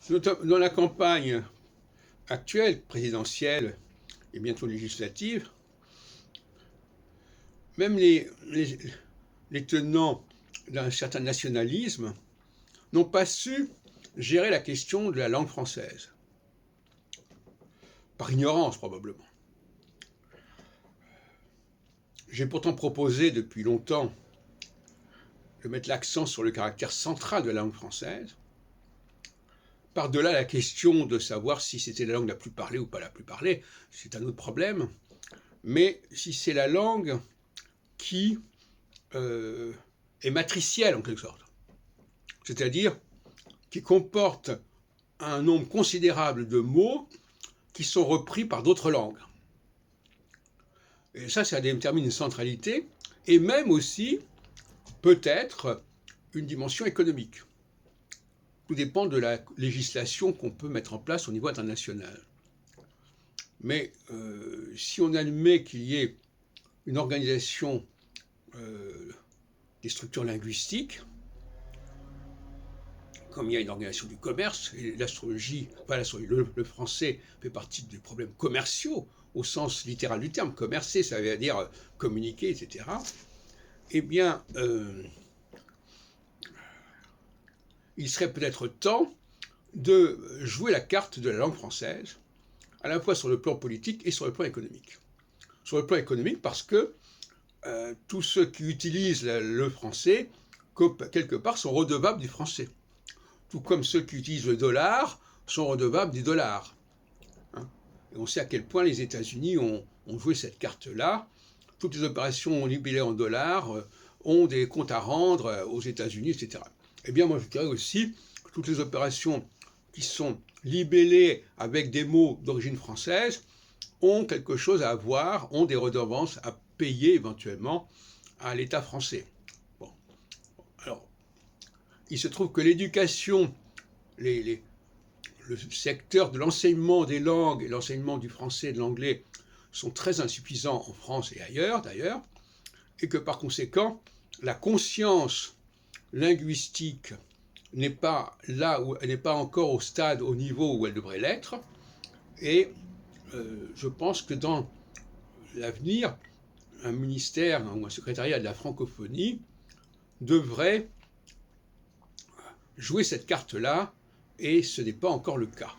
Dans la campagne actuelle, présidentielle et bientôt législative, même les tenants d'un certain nationalisme n'ont pas su gérer la question de la langue française. Par ignorance, probablement. J'ai pourtant proposé depuis longtemps de mettre l'accent sur le caractère central de la langue française, par-delà la question de savoir si c'était la langue la plus parlée ou pas la plus parlée, c'est un autre problème, mais si c'est la langue qui est matricielle en quelque sorte, c'est-à-dire qui comporte un nombre considérable de mots qui sont repris par d'autres langues. Et ça détermine une centralité, et même aussi, peut-être, une dimension économique. Tout dépend de la législation qu'on peut mettre en place au niveau international. Mais si on admet qu'il y ait une organisation des structures linguistiques, comme il y a une organisation du commerce, et l'astrologie, le français fait partie des problèmes commerciaux, au sens littéral du terme. Commercer, ça veut dire communiquer, etc. Eh bien, il serait peut-être temps de jouer la carte de la langue française, à la fois sur le plan politique et sur le plan économique. Sur le plan économique, parce que tous ceux qui utilisent le français, quelque part, sont redevables du français. Tout comme ceux qui utilisent le dollar sont redevables du dollar. Et on sait à quel point les États-Unis ont joué cette carte-là. Toutes les opérations libellées en dollars ont des comptes à rendre aux États-Unis, etc. Eh bien, moi, je dirais aussi que toutes les opérations qui sont libellées avec des mots d'origine française ont quelque chose à avoir, ont des redevances à payer éventuellement à l'État français. Bon. Alors, il se trouve que l'éducation, le secteur de l'enseignement des langues et l'enseignement du français et de l'anglais sont très insuffisants en France et ailleurs d'ailleurs, et que par conséquent, la conscience linguistique n'est pas là, où elle n'est pas encore au stade, au niveau où elle devrait l'être, et je pense que dans l'avenir, un ministère ou un secrétariat de la francophonie devrait jouer cette carte-là, et ce n'est pas encore le cas.